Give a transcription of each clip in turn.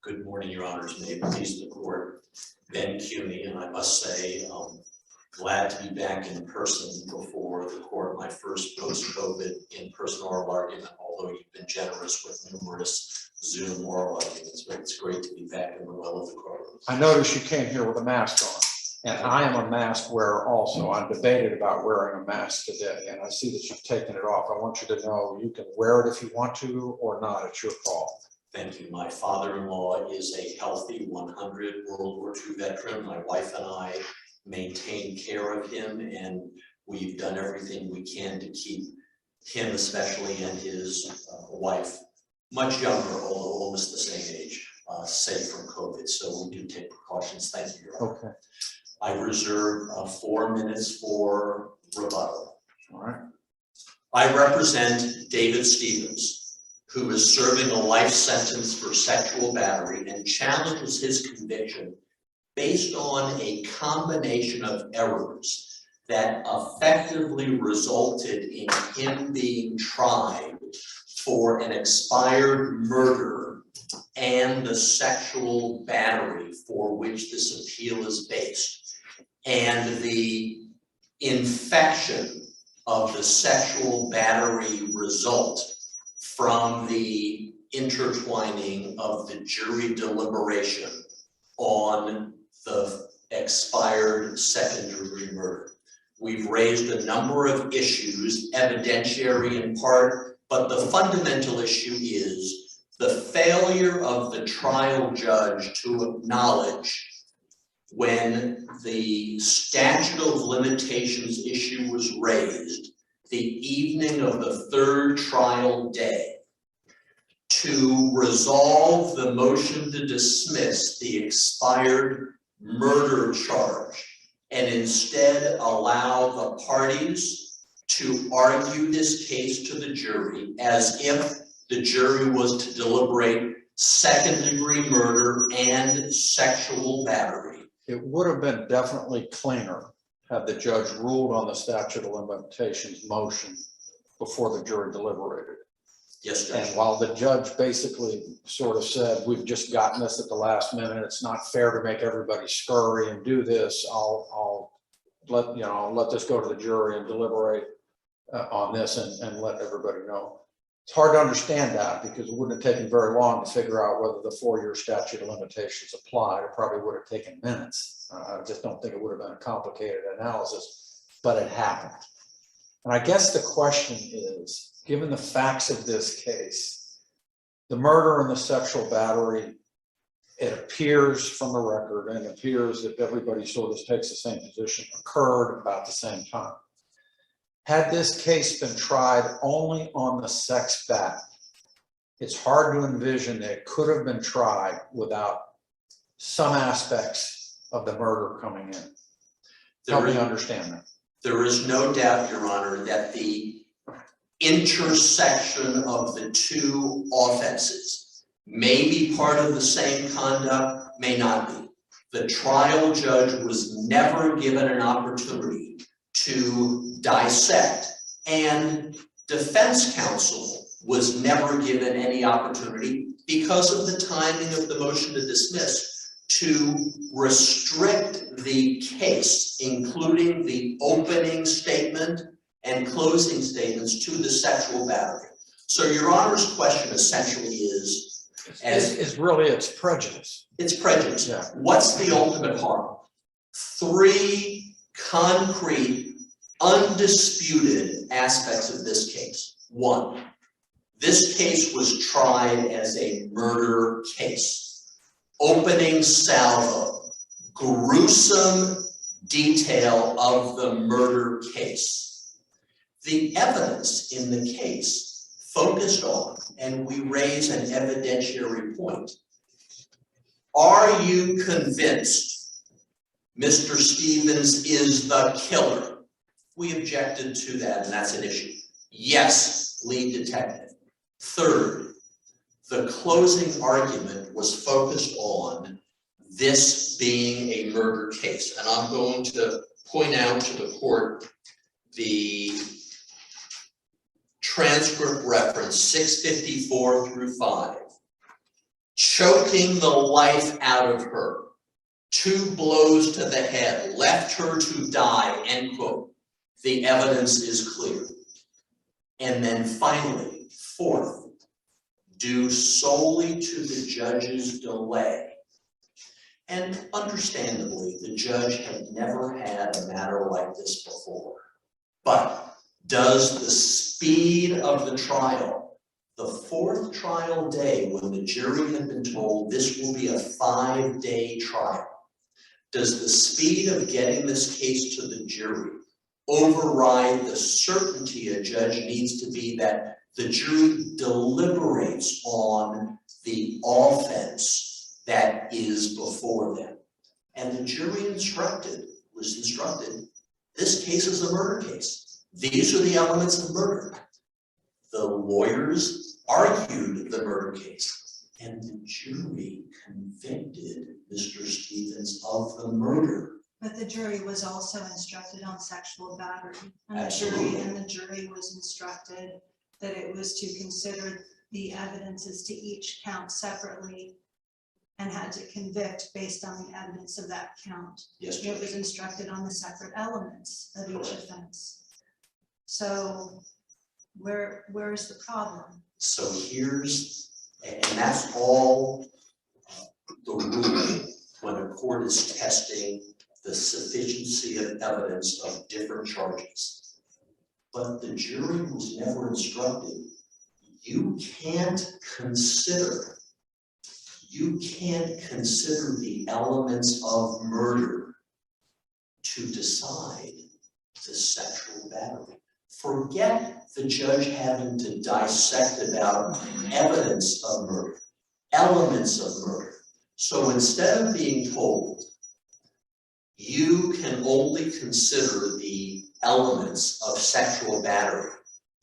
Good morning, Your Honors. May it please the court. Ben Cuney, and I must say, glad to be back in person before the court. My first post-COVID in-person oral argument, although you've been generous with numerous Zoom oral arguments. It's great to be back in the well of the court. I noticed you came here with a mask on, and I am a mask wearer also. I'm debated about wearing a mask today, and I see that you've taken it off. I want you to know you can wear it if you want to or not. It's your call. Thank you. My father-in-law is a healthy 100 World War II veteran. My wife and I maintain care of him, and we've done everything we can to keep him especially and his wife, much younger, although almost the same age, safe from COVID. So we do take precautions. Thank you, Your Honor. Okay. I reserve 4 minutes for rebuttal. All right. I represent David Stevens, who is serving a life sentence for sexual battery and challenges his conviction based on a combination of errors that effectively resulted in him being tried for an expired murder and the sexual battery for which this appeal is based, and the infection of the sexual battery result from the intertwining of the jury deliberation on the expired second-degree murder. We've raised a number of issues, evidentiary in part, but the fundamental issue is the failure of the trial judge to acknowledge when the statute of limitations issue was raised the evening of the third trial day to resolve the motion to dismiss the expired murder charge and instead allow the parties to argue this case to the jury as if the jury was to deliberate second-degree murder and sexual battery. It would have been definitely cleaner had the judge ruled on the statute of limitations motion before the jury deliberated. Yes, Judge. And while the judge basically sort of said, we've just gotten this at the last minute, it's not fair to make everybody scurry and do this, I'll let this go to the jury and deliberate on this and let everybody know. It's hard to understand that because it wouldn't have taken very long to figure out whether the 4-year statute of limitations applied. It probably would have taken minutes. I just don't think it would have been a complicated analysis, but it happened. And I guess the question is, given the facts of this case, the murder and the sexual battery, it appears from the record and it appears that everybody sort of takes the same position, occurred about the same time. Had this case been tried only on the sex bat, it's hard to envision that it could have been tried without some aspects of the murder coming in. Help me understand that. There is no doubt, Your Honor, that the intersection of the two offenses may be part of the same conduct, may not be. The trial judge was never given an opportunity to dissect, and defense counsel was never given any opportunity because of the timing of the motion to dismiss to restrict the case, including the opening statement and closing statements, to the sexual battery. So Your Honor's question essentially is, It's prejudice. It's prejudice. Yeah. What's the ultimate harm? 3 concrete, undisputed aspects of this case. 1, this case was tried as a murder case. Opening salvo, gruesome detail of the murder case. The evidence in the case focused on, and we raise an evidentiary point. Are you convinced Mr. Stevens is the killer? We objected to that, and that's an issue. Yes, lead detective. 3rd, the closing argument was focused on this being a murder case. And I'm going to point out to the court the transcript reference 654 through 5, choking the life out of her, 2 blows to the head, left her to die, end quote. The evidence is clear. And then finally, 4th, due solely to the judge's delay. And understandably, the judge had never had a matter like this before. But does the speed of the trial, the 4th trial day when the jury had been told this will be a 5-day trial, does the speed of getting this case to the jury override the certainty a judge needs to be that the jury deliberates on the offense that is before them? And the jury was instructed, this case is a murder case. These are the elements of murder. The lawyers argued the murder case, and the jury convicted Mr. Stevens of the murder. But the jury was also instructed on sexual battery. Absolutely. And the jury was instructed that it was to consider the evidences to each count separately and had to convict based on the evidence of that count. Yes, It was Judge. instructed on the separate elements of each offense. So where is the problem? So and that's all the rule when a court is testing the sufficiency of evidence of different charges. But the jury was never instructed, you can't consider the elements of murder to decide the sexual battery. Forget the judge having to dissect about evidence of murder, elements of murder. So instead of being told, you can only consider the elements of sexual battery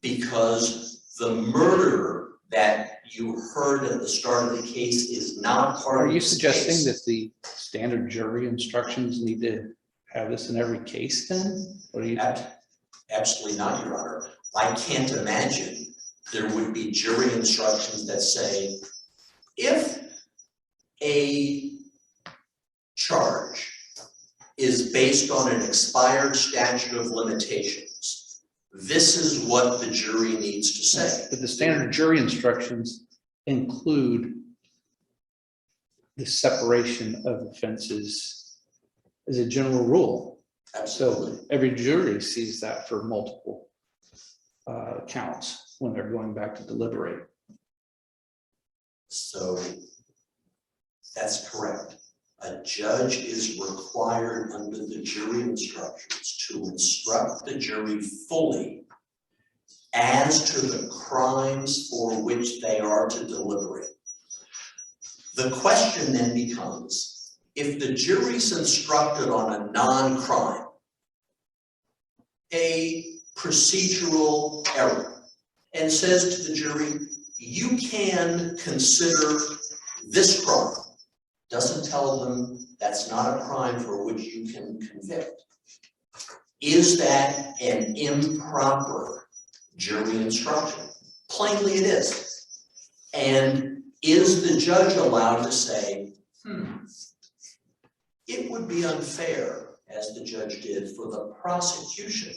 because the murder that you heard at the start of the case is not part Are of you this suggesting case. that the standard jury instructions need to have this in every case then? What do you? Absolutely not, Your Honor. I can't imagine there would be jury instructions that say, if a charge is based on an expired statute of limitations, this is what the jury needs to say. But the standard jury instructions include the separation of offenses as a general rule. Absolutely. So every jury sees that for multiple counts when they're going back to deliberate. So that's correct. A judge is required under the jury instructions to instruct the jury fully as to the crimes for which they are to deliberate. The question then becomes, if the jury's instructed on a non-crime, a procedural error, and says to the jury, you can consider this crime, doesn't tell them that's not a crime for which you can convict. Is that an improper jury instruction? Plainly it is. And is the judge allowed to say, it would be unfair, as the judge did, for the prosecution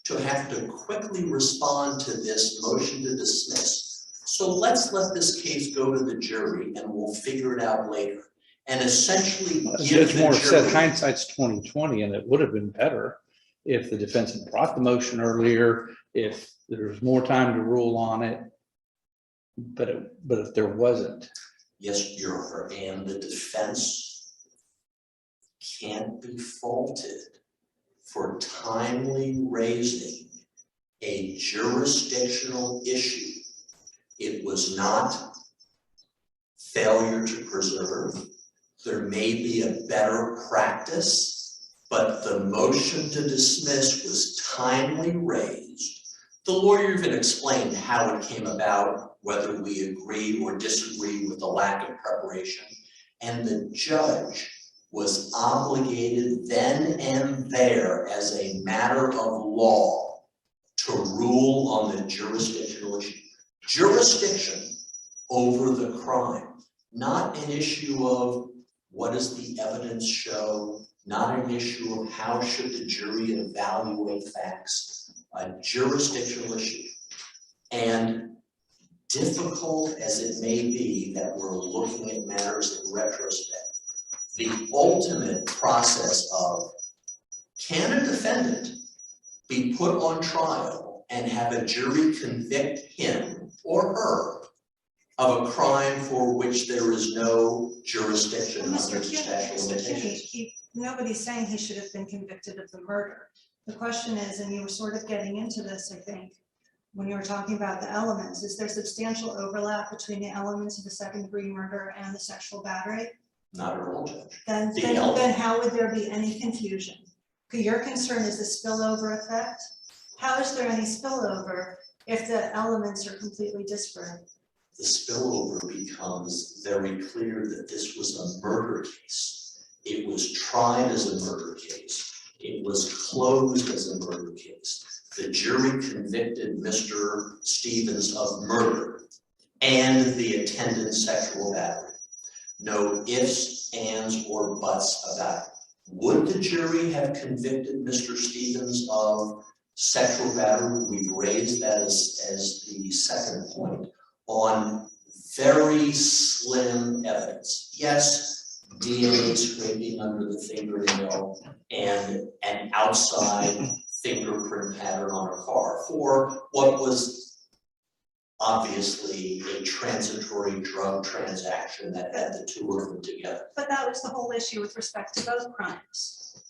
to have to quickly respond to this motion to dismiss. So let's let this case go to the jury and we'll figure it out later. And essentially give Judge the Moore said jury, hindsight's 20/20, and it would have been better if the defense had brought the motion earlier, if there was more time to rule on it. But if there wasn't. yes, Your Honor, and the defense can't be faulted for timely raising a jurisdictional issue. It was not failure to preserve. There may be a better practice, but the motion to dismiss was timely raised. The lawyer even explained how it came about, whether we agree or disagree with the lack of preparation. And the judge was obligated then and there as a matter of law to rule on the jurisdictional issue. Jurisdiction over the crime, not an issue of what does the evidence show, not an issue of how should the jury evaluate facts, a jurisdictional issue. And difficult as it may be that we're looking at matters in retrospect, the ultimate process of can a defendant be put on trial and have a jury convict him or her of a crime for which there is no jurisdiction under Mr. the statute of limitations? Kinney, nobody's saying he should have been convicted of the murder. The question is, and you were sort of getting into this, I think, when you were talking about the elements, is there substantial overlap between the elements of the second-degree murder and the sexual battery? Not at all, Judge. Then how would there be any confusion? Your concern is the spillover effect. How is there any spillover if the elements are completely disparate? The spillover becomes very clear that this was a murder case. It was tried as a murder case. It was closed as a murder case. The jury convicted Mr. Stevens of murder and the attendant sexual battery. No ifs, ands, or buts about it. Would the jury have convicted Mr. Stevens of sexual battery? We've raised that as the second point on very slim evidence. Yes, DNA scraping under the fingernail and an outside fingerprint pattern on a car for what was obviously a transitory drug transaction that had the two of them together. But that was the whole issue with respect to both crimes.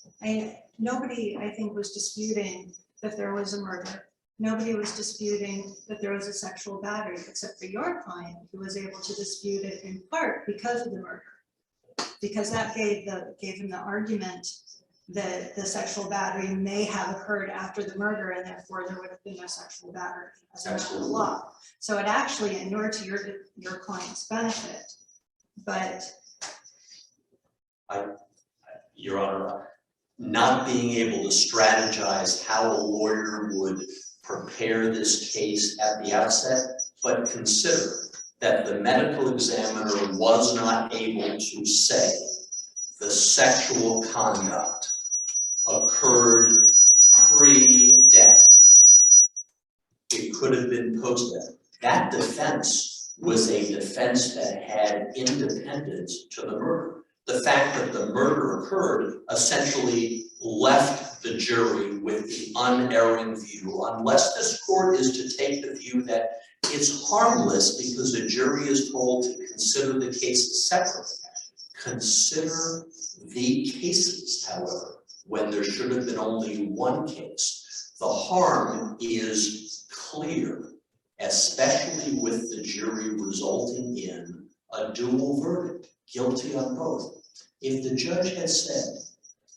Nobody, I think, was disputing that there was a murder. Nobody was disputing that there was a sexual battery, except for your client, who was able to dispute it in part because of the murder. Because that gave him the argument that the sexual battery may have occurred after the murder, and therefore there would have been no sexual battery as a matter of law. So it actually inured to your client's benefit. But Your Honor, not being able to strategize how a lawyer would prepare this case at the outset, but consider that the medical examiner was not able to say the sexual conduct occurred pre-death. It could have been post-death. That defense was a defense that had independence to the murder. The fact that the murder occurred essentially left the jury with the unerring view, unless this court is to take the view that it's harmless because the jury is told to consider the cases separately. Consider the cases, however, when there should have been only one case. The harm is clear, especially with the jury resulting in a dual verdict, guilty on both. If the judge had said,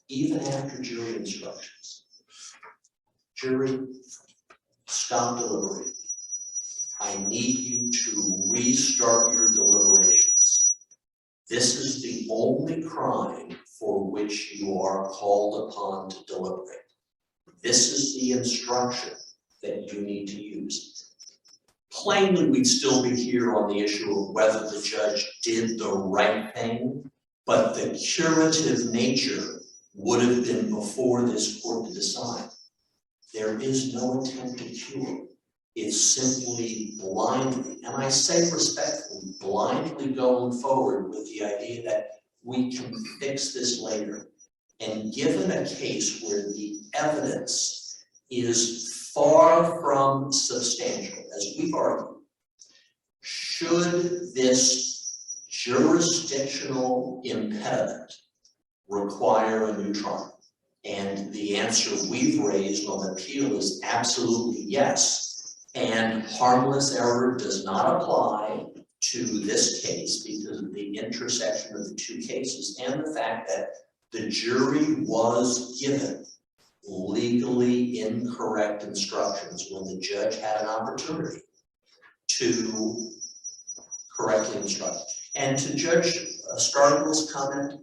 even after jury instructions, jury, stop deliberating. I need you to restart your deliberations. This is the only crime for which you are called upon to deliberate. This is the instruction that you need to use. Plainly, we'd still be here on the issue of whether the judge did the right thing, but the curative nature would have been before this court to decide. There is no attempt to cure. It's simply blindly, and I say respectfully, blindly going forward with the idea that we can fix this later. And given a case where the evidence is far from substantial, as we've argued, should this jurisdictional impediment require a new trial? And the answer we've raised on appeal is absolutely yes. And harmless error does not apply to this case because of the intersection of the two cases and the fact that the jury was given legally incorrect instructions when the judge had an opportunity to correctly instruct. And to Judge Starkville's comment,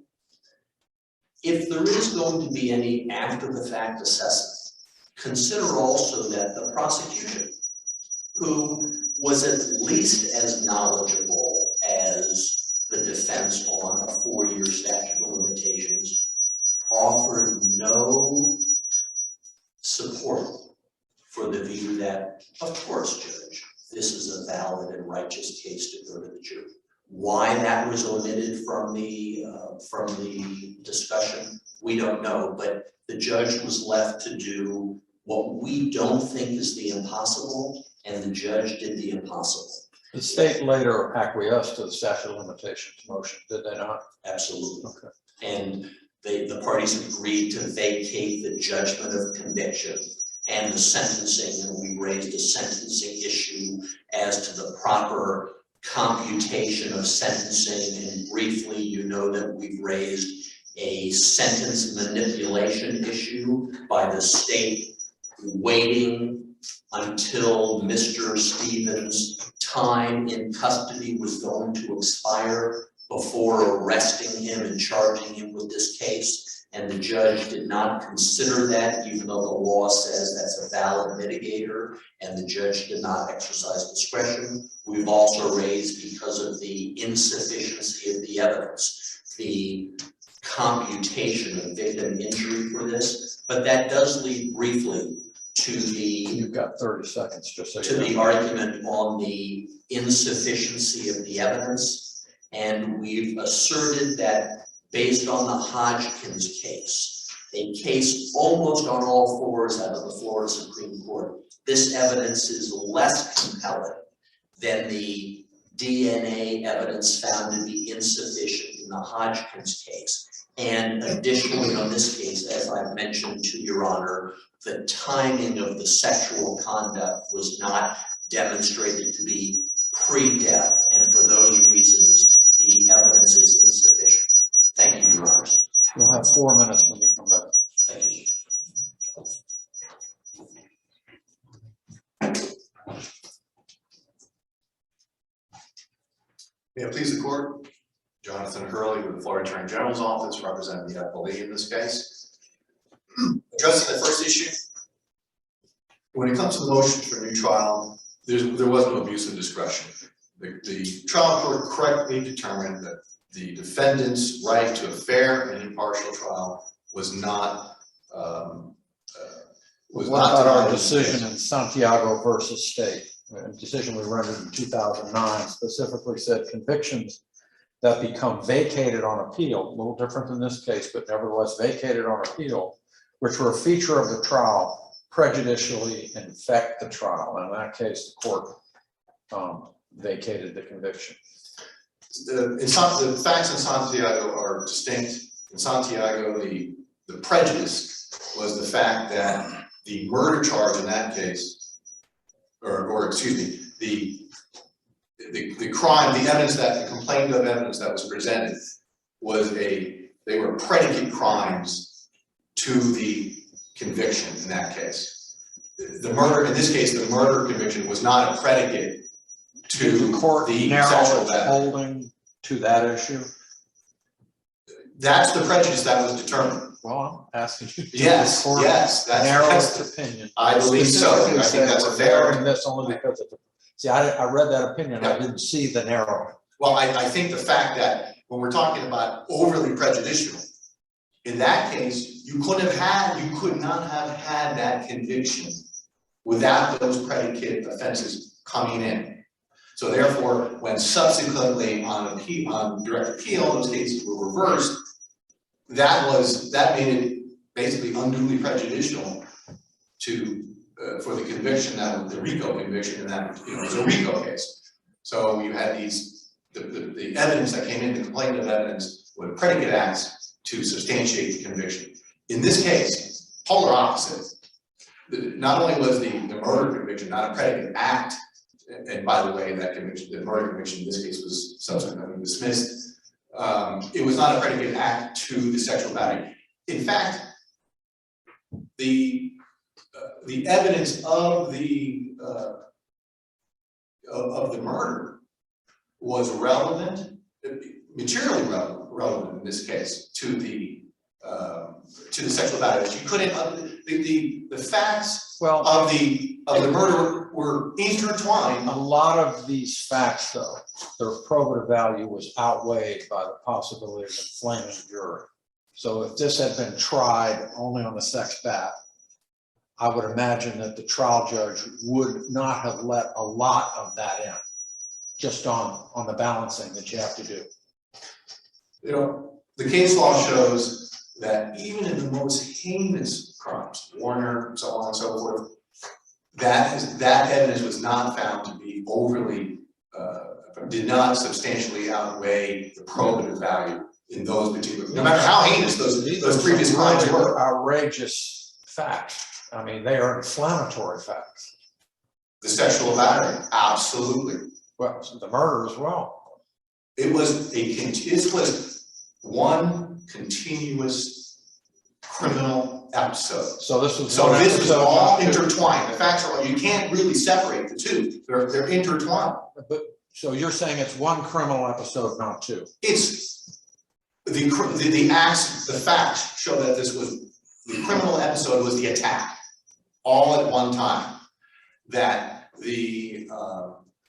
if there is going to be any after the fact assessment, consider also that the prosecution, who was at least as knowledgeable as the defense on a 4-year statute of limitations, offered no support for the view that, of course, Judge, this is a valid and righteous case to go to the jury. Why that was omitted from the discussion, we don't know, but the judge was left to do what we don't think is the impossible, and the judge did the impossible. The state later acquiesced to the statute of limitations motion, did they not? Absolutely. Okay. And the parties agreed to vacate the judgment of conviction and the sentencing, and we raised a sentencing issue as to the proper computation of sentencing. And briefly, you know that we've raised a sentence manipulation issue by the state waiting until Mr. Stevens' time in custody was going to expire before arresting him and charging him with this case. And the judge did not consider that, even though the law says that's a valid mitigator, and the judge did not exercise discretion. We've also raised, because of the insufficiency of the evidence, the computation of victim injury for this, but that does lead briefly to the You've got 30 seconds, just so to you the know. argument on the insufficiency of the evidence. And we've asserted that based on the Hodgkins case, a case almost on all fours out of the Florida Supreme Court, this evidence is less compelling than the DNA evidence found to be insufficient in the Hodgkins case. And additionally, on this case, as I've mentioned to Your Honor, the timing of the sexual conduct was not demonstrated to be pre-death, and for those reasons, the evidence is insufficient. Thank you, Your Honors. You'll have 4 minutes when you come back. Thank you. May it please the court, Jonathan Hurley with the Florida Attorney General's Office, representing the appellee in this case. Addressing the first issue, when it comes to the motion for a new trial, there was no abuse of discretion. The trial court correctly determined that the defendant's right to a fair and impartial trial was not What about our denied. decision in Santiago versus State? A decision we rendered in 2009 specifically said convictions that become vacated on appeal, a little different than this case, but nevertheless vacated on appeal, which were a feature of the trial, prejudicially infect the trial. In that case, the court vacated the conviction. The facts in Santiago are distinct. In Santiago, the prejudice was the fact that the murder charge in that case, or excuse me, the crime, the evidence that the complaint of evidence that was presented was they were predicate crimes to the conviction in that case. The murder, in this case, the murder conviction was not a predicate to Did the court the narrow sexual its battery. holding to that issue? That's the prejudice that was determined. Well, I'm asking you. Did the Yes, court yes, narrow that's its opinion? I believe so. I Specifically think said that's a we're fair. narrowing this only because of the, see, I read that opinion, I didn't see the narrowing. Well, I think the fact that when we're talking about overly prejudicial, in that case, you could not have had that conviction without those predicate offenses coming in. So therefore, when subsequently on direct appeal, those cases were reversed, that made it basically unduly prejudicial to for the conviction, the RICO conviction, and that it was a RICO case. So you had the evidence that came in, the complaint of evidence with predicate acts to substantiate the conviction. In this case, polar opposite. Not only was the murder conviction not a predicate act, and by the way, that conviction, the murder conviction in this case was subsequently dismissed. It was not a predicate act to the sexual battery. In fact, the evidence of the murder was relevant, materially relevant in this case to the to the sexual battery. You couldn't, the facts Well, of the murder were intertwined. a lot of these facts, though, their probative value was outweighed by the possibility of inflaming the jury. So if this had been tried only on the sex bat, I would imagine that the trial judge would not have let a lot of that in, just on the balancing that you have to do. You know, the case law shows that even in the most heinous crimes, Warner, so on and so forth, that evidence was not found to be overly, did not substantially outweigh the probative value in those particular, no matter how heinous those previous crimes Really were. outrageous facts. I mean, they are inflammatory facts. The sexual battery, absolutely. Well, the murder as well. It was it was one continuous criminal episode. So this was. So one this was episode, all not two. intertwined. The facts are, you can't really separate the two. They're intertwined. But, so you're saying it's one criminal episode, not two? It's the acts, the facts show that this was, the criminal episode was the attack, all at one time. That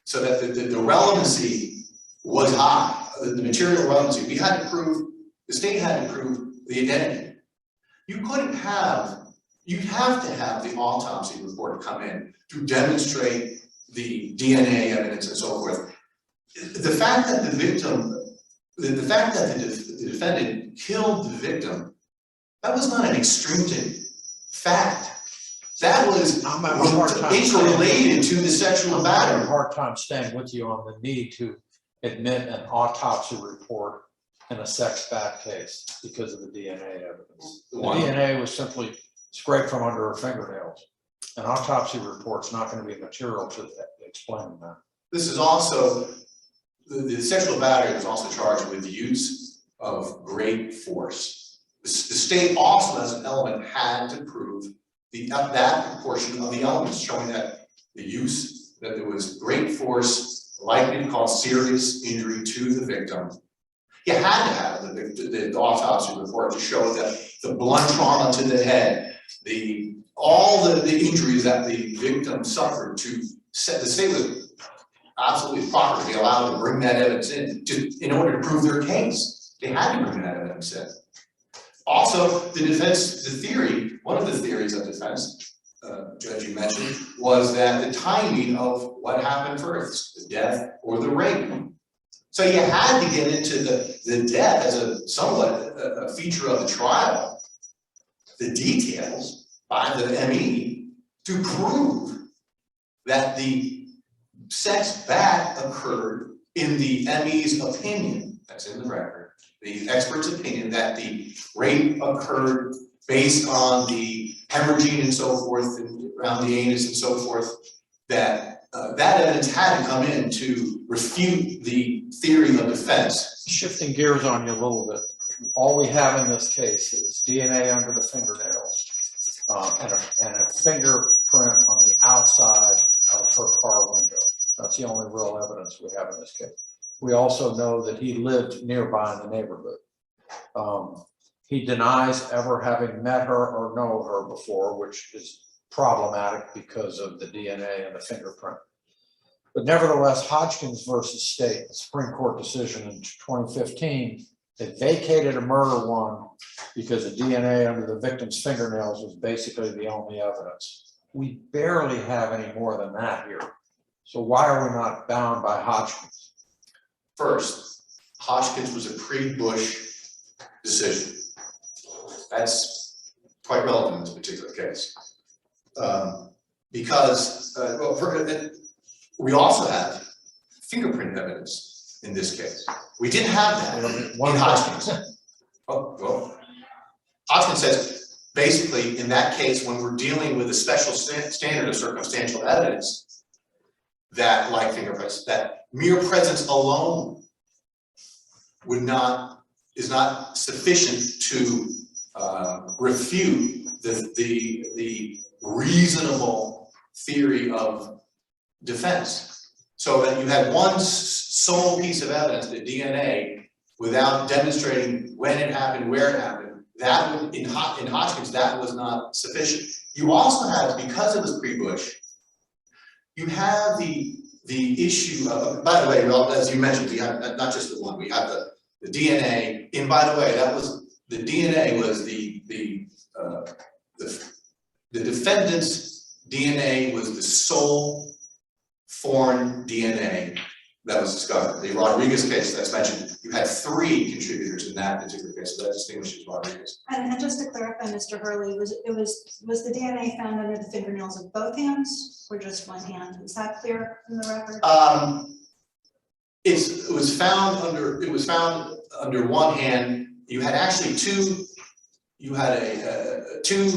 so that the relevancy was high, the material relevancy. We had to prove, the state had to prove the identity. You couldn't have, you'd have to have the autopsy report come in to demonstrate the DNA evidence and so forth. The fact that the victim, the fact that the defendant killed the victim, that was not an extrinsic fact. That was I'm having a hard time interrelated to the sexual I'm having a battery. hard time staying with you on the need to admit an autopsy report in a sex bat case because of the DNA evidence. The DNA was simply scraped from under her fingernails. An autopsy report's not going to be material to explain that. This is also, the sexual battery was also charged with the use of great force. The state also, as an element, had to prove that portion of the elements showing that the use, that there was great force likely to cause serious injury to the victim. You had to have the autopsy report to show that the blunt trauma to the head, all the injuries that the victim suffered, the state was absolutely proper to be allowed to bring that evidence in order to prove their case. They had to bring that evidence in. Also, the defense, the theory, one of the theories of defense, Judge, you mentioned, was that the timing of what happened first, the death or the rape. So you had to get into the death as a somewhat a feature of the trial, the details by the ME to prove that the sex bat occurred in the ME's opinion, that's in the record, the expert's opinion that the rape occurred based on the hemorrhaging and so forth and around the anus and so forth, that that evidence had to come in to refute the theory of defense. Shifting gears on you a little bit, all we have in this case is DNA under the fingernails and a fingerprint on the outside of her car window. That's the only real evidence we have in this case. We also know that he lived nearby in the neighborhood. He denies ever having met her or know her before, which is problematic because of the DNA and the fingerprint. But nevertheless, Hodgkins versus State, a Supreme Court decision in 2015, they vacated a murder one because the DNA under the victim's fingernails was basically the only evidence. We barely have any more than that here. So why are we not bound by Hodgkins? First, Hodgkins was a pre-Bush decision. That's quite relevant in this particular case. Because we also have fingerprint evidence in this case. We didn't have that in Hodgkins. Oh, well, Hodgkins says, basically, in that case, when we're dealing with a special standard of circumstantial evidence, that, like fingerprints, that mere presence alone is not sufficient to refute the reasonable theory of defense. So that you had one sole piece of evidence, the DNA, without demonstrating when it happened, where it happened, that would, in Hodgkins, that was not sufficient. You also have, because it was pre-Bush, you have the issue of, by the way, well, as you mentioned, we have not just the one, we have the DNA, and by the way, that was, the DNA was the defendant's DNA was the sole foreign DNA that was discovered. The Rodriguez case that's mentioned, you had 3 contributors in that particular case, so that distinguishes Rodriguez. And just to clarify, Mr. Hurley, was the DNA found under the fingernails of both hands or just one hand? Is that clear in the record? It was found under one hand. You had actually two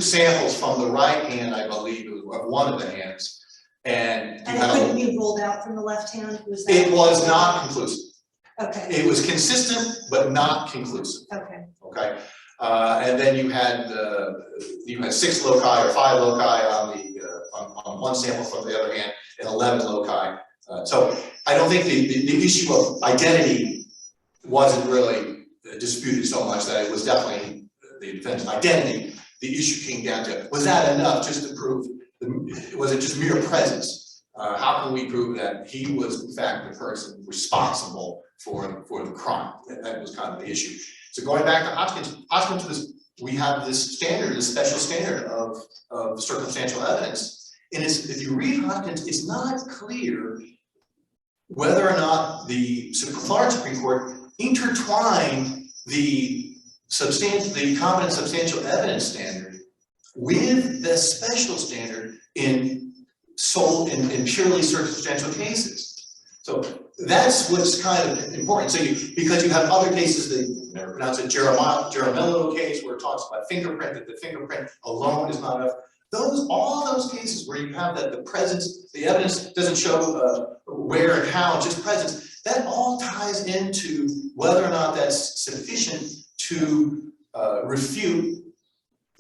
samples from the right hand, I believe, of one of the hands. And you And it had couldn't be ruled out from the left hand? Was that? it was not conclusive. Okay, It was consistent, but not conclusive, okay. okay? And then you had 6 loci or 5 loci on one sample from the other hand, and 11 loci. So I don't think the issue of identity wasn't really disputed so much, that it was definitely the defendant's identity. The issue came down to, was that enough just to prove, was it just mere presence? How can we prove that he was in fact the person responsible for the crime? That was kind of the issue. So going back to Hodgkins we have this standard, this special standard of circumstantial evidence. And if you read Hodgkins, it's not clear whether or not the Florida Supreme Court intertwined the competent substantial evidence standard with the special standard in purely circumstantial cases. So that's what's kind of important. So because you have other cases, they never pronounce it, Jaramillo case, where it talks about fingerprint, that the fingerprint alone is not enough. All those cases where you have that the presence, the evidence doesn't show where and how, just presence, that all ties into whether or not that's sufficient to refute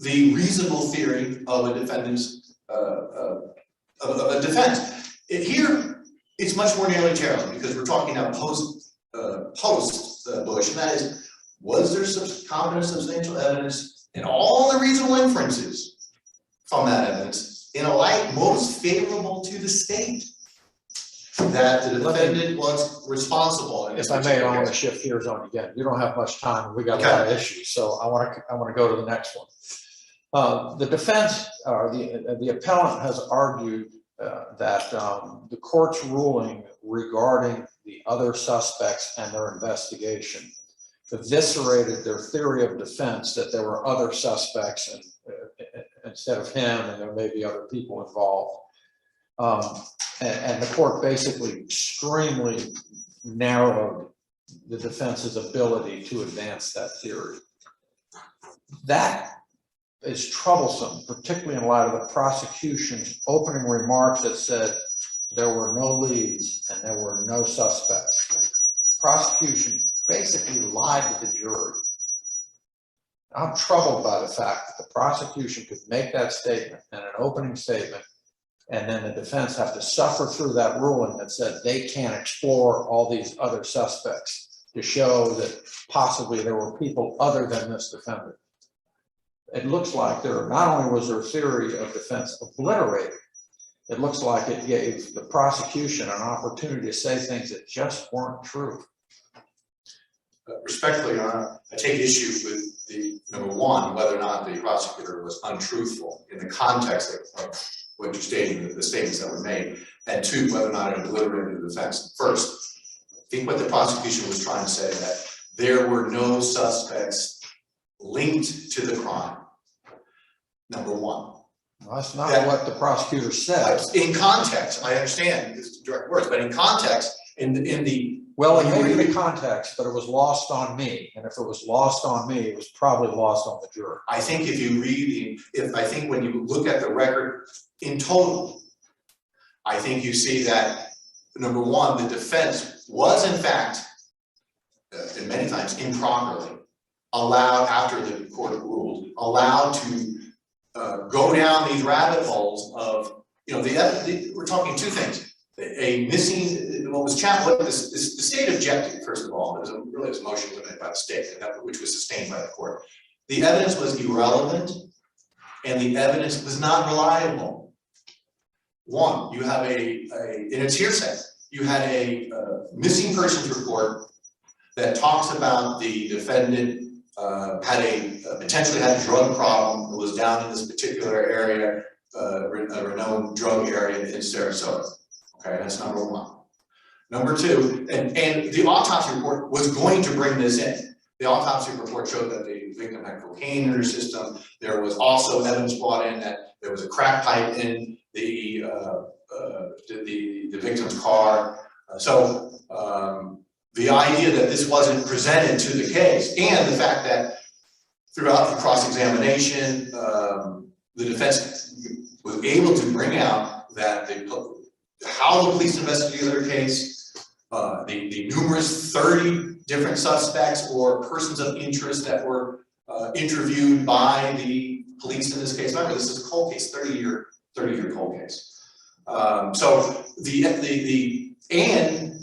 the reasonable theory of a defendant's of a defense. Here, it's much more narrowly tailored because we're talking now post Bush, and that is, was there some competent substantial evidence and all the reasonable inferences from that evidence in a light most favorable to the state that the defendant was responsible. If I may, I want to shift gears on again. You don't have much time. We got a lot of issues, so I want to go to the next one. The defense, the appellant has argued that the court's ruling regarding the other suspects and their investigation eviscerated their theory of defense that there were other suspects and instead of him, and there may be other people involved. And the court basically extremely narrowed the defense's ability to advance that theory. That is troublesome, particularly in light of the prosecution's opening remarks that said there were no leads and there were no suspects. Prosecution basically lied to the jury. I'm troubled by the fact that the prosecution could make that statement and an opening statement, and then the defense have to suffer through that ruling that said they can't explore all these other suspects to show that possibly there were people other than this defendant. It looks like not only was their theory of defense obliterated, it looks like it gave the prosecution an opportunity to say things that just weren't true. Respectfully, Your Honor, I take issue with the number one, whether or not the prosecutor was untruthful in the context of what you're stating, the statements that were made, and two, whether or not it obliterated the defense. First, I think what the prosecution was trying to say that there were no suspects linked to the crime. Number one. Well, that's not what the prosecutor said. In context, I understand it's direct words, but in context, in the Well, it may be the context, but it was lost on me. And if it was lost on me, it was probably lost on the jury. I think if you read I think when you look at the record in total, I think you see that number one, the defense was in fact, and many times improperly, allowed after the court ruled, allowed to go down these rabbit holes of, we're talking two things. A missing, what was the state objected, first of all, it was a motion limited by the state, which was sustained by the court. the evidence was irrelevant and the evidence was not reliable. One, you have and it's hearsay, you had a missing persons report that talks about the defendant potentially had a drug problem, was down in this particular area, a renowned drug area in Sarasota. Okay, that's number one. Number two, and the autopsy report was going to bring this in. The autopsy report showed that the victim had cocaine in her system. There was also evidence brought in that there was a crack pipe in the victim's car. The idea that this wasn't presented to the case, and the fact that throughout the cross-examination, the defense was able to bring out that how the police investigated their case, the numerous 30 different suspects or persons of interest that were interviewed by the police in this case. Remember, this is a cold case, 30-year cold case. So the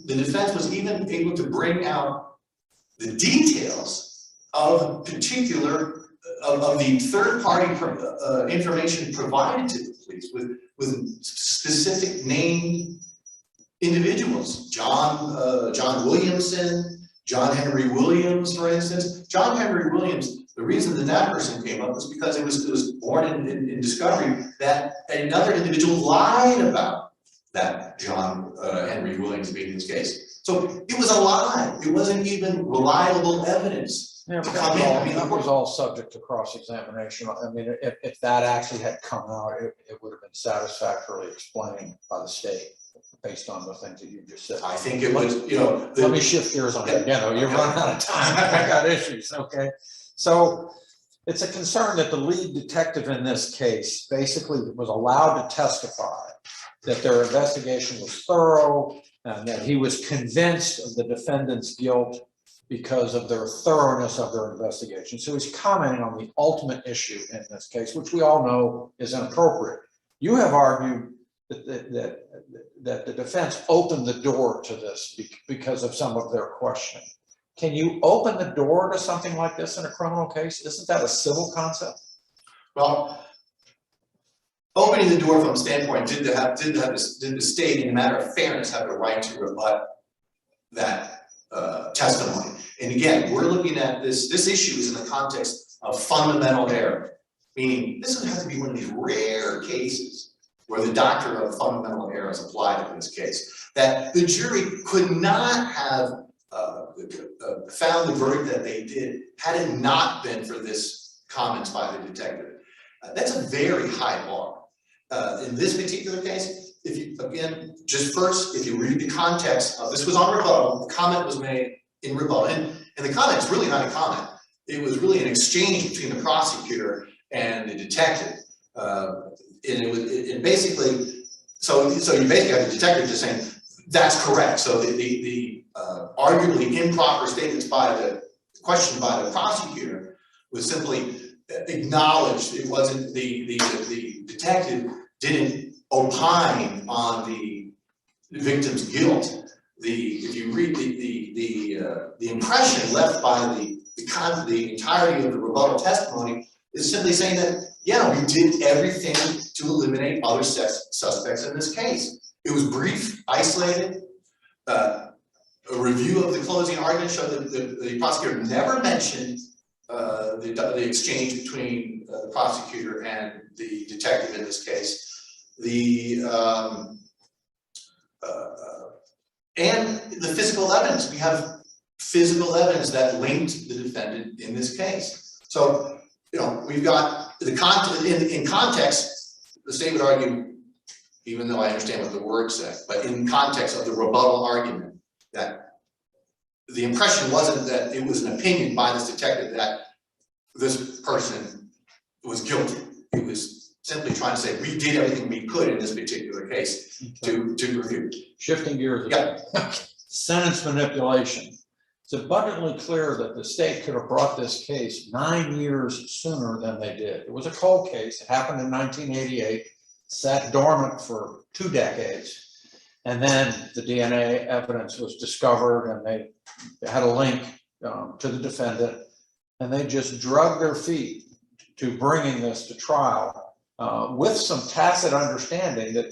defense was even able to bring out the details of particular of the third-party information provided to the police with specific named individuals. John Williamson, John Henry Williams, for instance. John Henry Williams, the reason that person came up was because it was born in discovery that another individual lied about that John Henry Williams being in this case. So it was a lie. It wasn't even reliable evidence. Yeah, but that was all subject to cross-examination. I mean, if that actually had come out, it would have been satisfactorily explained by the state based on the things that you just said. I think it was, Let me shift gears on it again, though. You're running out of time. I got issues, okay? So it's a concern that the lead detective in this case basically was allowed to testify that their investigation was thorough and that he was convinced of the defendant's guilt because of their thoroughness of their investigation. So he's commenting on the ultimate issue in this case, which we all know is inappropriate. You have argued that the defense opened the door to this because of some of their questioning. Can you open the door to something like this in a criminal case? Isn't that a civil concept? Well, opening the door from a standpoint, did the state, in a matter of fairness, have the right to rebut that testimony? And again, we're looking at this issue is in the context of fundamental error, meaning this would have to be one of these rare cases where the doctrine of fundamental error is applied in this case, that the jury could not have found the verdict that they did had it not been for this comments by the detective. That's a very high bar. In this particular case, if you, again, just first, if you read the context of this was on rebuttal, the comment was made in rebuttal, and the comment is really not a comment. It was really an exchange between the prosecutor and the detective. And basically, so you basically have the detective just saying, that's correct. So the arguably improper statements by the question by the prosecutor was simply acknowledged. It wasn't the detective didn't opine on the victim's guilt. If you read the impression left by the entirety of the rebuttal testimony is simply saying that, yeah, we did everything to eliminate other suspects in this case. It was brief, isolated. A review of the closing argument showed that the prosecutor never mentioned the exchange between the prosecutor and the detective in this case. And the physical evidence. We have physical evidence that linked the defendant in this case. So, we've got the in context, the state would argue, even though I understand what the word said, but in context of the rebuttal argument, that the impression wasn't that it was an opinion by this detective that this person was guilty. It was simply trying to say, we did everything we could in this particular case to review. Shifting gears. Yeah. Sentence manipulation. It's abundantly clear that the state could have brought this case 9 years sooner than they did. It was a cold case. It happened in 1988, sat dormant for 2 decades. And then the DNA evidence was discovered and they had a link to the defendant. and they just drug their feet to bringing this to trial, with some tacit understanding that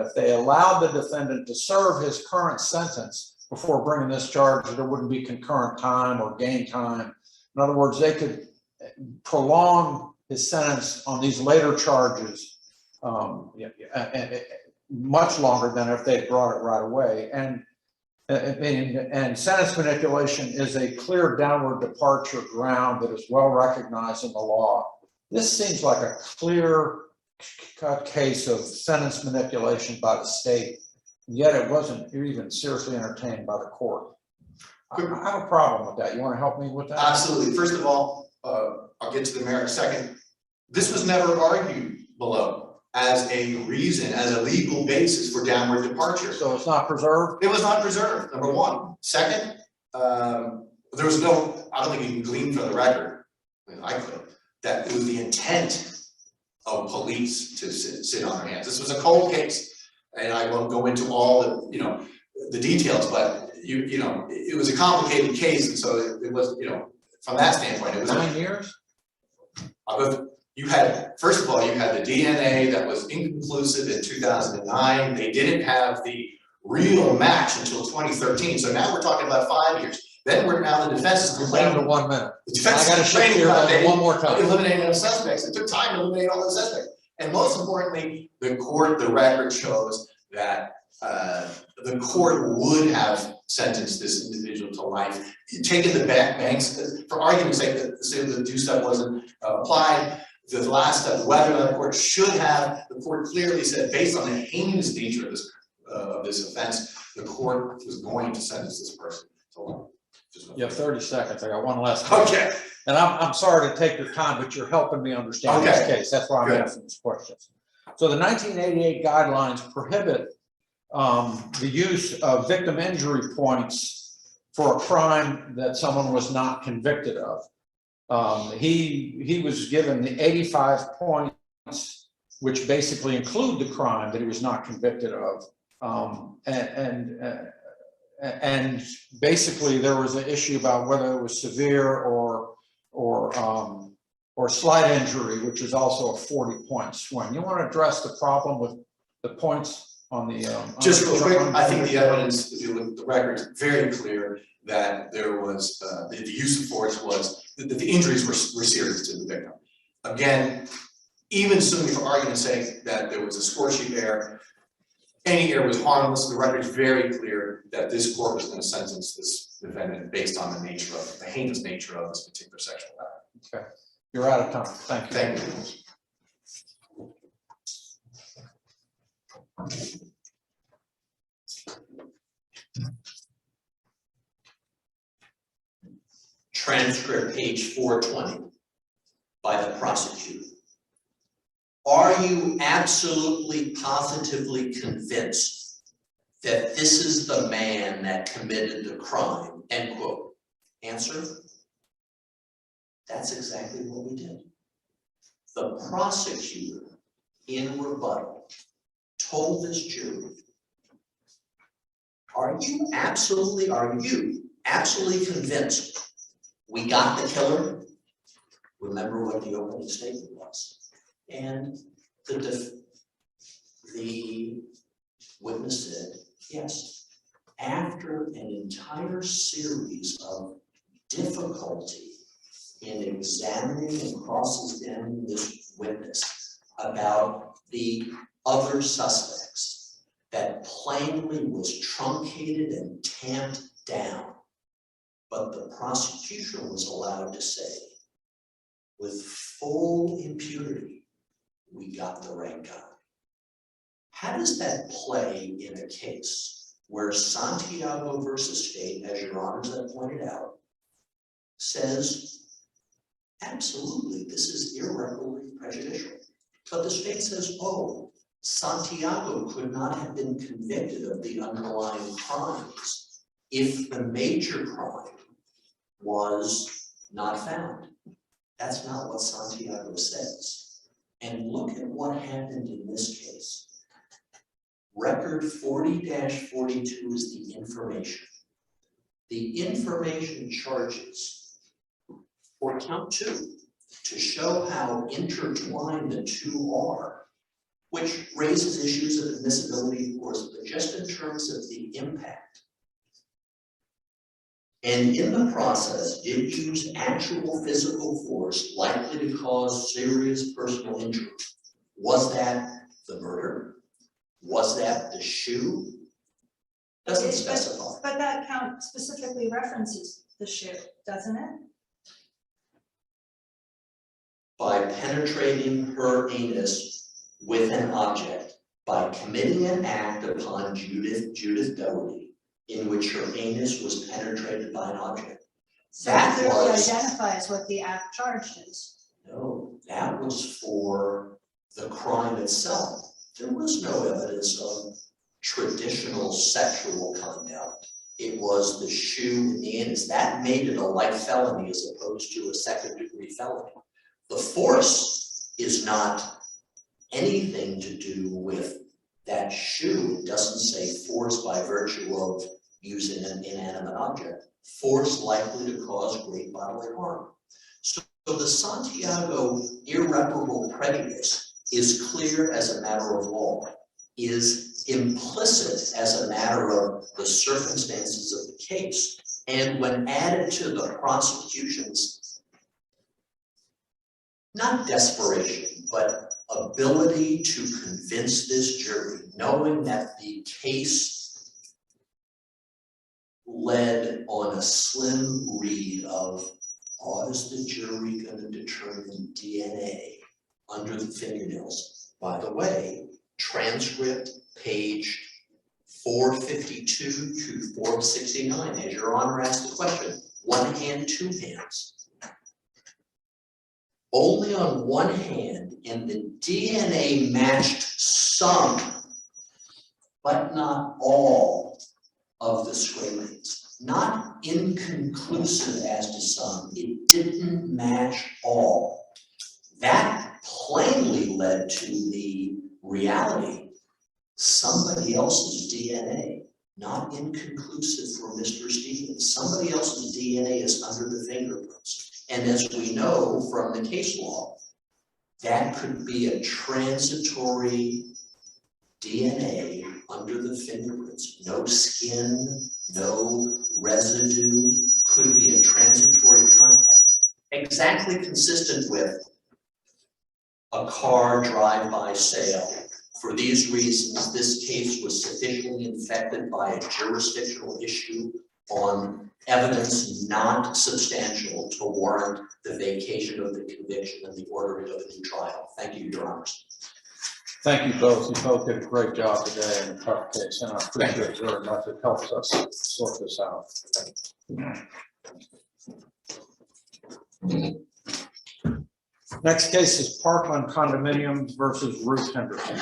if they allowed the defendant to serve his current sentence before bringing this charge, there wouldn't be concurrent time or gain time. In other words, they could prolong his sentence on these later charges much longer than if they brought it right away. And sentence manipulation is a clear downward departure ground that is well recognized in the law. This seems like a clear cut case of sentence manipulation by the state, yet it wasn't even seriously entertained by the court. I have a problem with that. You want to help me with that? Absolutely. First of all, I'll get to the merit second. This was never argued below as a reason, as a legal basis for downward departure. So it's not preserved? It was not preserved, number one. Second, there was no, I don't think you can glean from the record, I mean, I could, that it was the intent of police to sit on their hands. This was a cold case, and I won't go into all the, the details, but it was a complicated case, and so it was, from that standpoint, it was 9 years? You had, first of all, you had the DNA that was inconclusive in 2009. They didn't have the real match until 2013. So now we're talking about 5 years. Then the defense is You're down to complaining. 1 minute. The defense I gotta is shift complaining here about they one more time. eliminating those suspects. It took time to eliminate all those suspects. And most importantly, the record shows that the court would have sentenced this individual to life. Taking the banks, for argument's sake, the due step wasn't applied. The last step, whether the court should have, the court clearly said, based on the heinous nature of this offense, the court was going to sentence this person to life. You have 30 seconds. I got one last question. Okay. And I'm sorry to take your time, but you're helping me understand this Okay. case. That's why I'm Good. asking these questions. So the 1988 guidelines prohibit the use of victim injury points for a crime that someone was not convicted of. He was given the 85 points, which basically include the crime that he was not convicted of. And basically there was an issue about whether it was severe or slight injury, which is also a 40 point swing. You want to address the problem with the points on the Just real quick, I think the evidence, if you look at the record, is very clear that there was, the use of force was, that the injuries were serious to the victim. Again, even assuming for argument's sake that there was a score sheet error, any error was harmless. The record is very clear that this court was going to sentence this defendant based on the heinous nature of this particular sexual act. Okay, you're out of time. Thank you. Thank you. Transcript page 420 by the prosecutor. Are you absolutely positively convinced that this is the man that committed the crime? End quote. Answer, that's exactly what we did. The prosecutor in rebuttal told this jury, are you absolutely convinced we got the killer? Remember what the opening statement was. And the witness said, yes. After an entire series of difficulty in examining and cross-examining this witness about the other suspects that plainly was truncated and tamped down, but the prosecution was allowed to say, with full impunity, we got the right guy. How does that play in a case where Santiago versus State, as your honors have pointed out, says, absolutely, this is irreparably prejudicial. But the state says, oh, Santiago could not have been convicted of the underlying crimes if the major crime was not found. That's not what Santiago says. And look at what happened in this case. Record 40-42 is the information. The information charges for count two, to show how intertwined the two are, which raises issues of admissibility, of course, but just in terms of the impact. And in the process, did use actual physical force likely to cause serious personal injury. Was that the murder? Was that the shoe? Doesn't specify. But that count specifically references the shoe, doesn't it? By penetrating her anus with an object, by committing an act upon Judith Doherty, in which her anus was penetrated by an object. So That it clearly was- identifies what the act charged is. No, that was for the crime itself. There was no evidence of traditional sexual conduct. It was the shoe and the anus. That made it a light felony as opposed to a second-degree felony. The force is not anything to do with that shoe. It doesn't say force by virtue of using an inanimate object. Force likely to cause great bodily harm. So the Santiago irreparable prejudice is clear as a matter of law, is implicit as a matter of the circumstances of the case. And when added to the prosecution's, not desperation, but ability to convince this jury, knowing that the case led on a slim read of, how is the jury going to determine DNA under the fingernails? By the way, transcript page 452 to 469, as your honor asked the question, one hand, two hands. Only on one hand, and the DNA matched some, but not all of the scrapings. Not inconclusive as to some, it didn't match all. That plainly led to the reality, somebody else's DNA, not inconclusive for Mr. Stevens. Somebody else's DNA is under the fingerprints. And as we know from the case law, that could be a transitory DNA under the fingerprints. No skin, no residue, could be a transitory contact. Exactly consistent with a car drive-by sale. For these reasons, this case was sufficiently infected by a jurisdictional issue on evidence not substantial to warrant the vacation of the conviction and the ordering of a new trial. Thank you, Your Honors. Thank you both. You both did a great job today in a tough case, and I appreciate it very much. It helps us sort this out. Next case is Parkland Condominiums versus Ruth Henderson.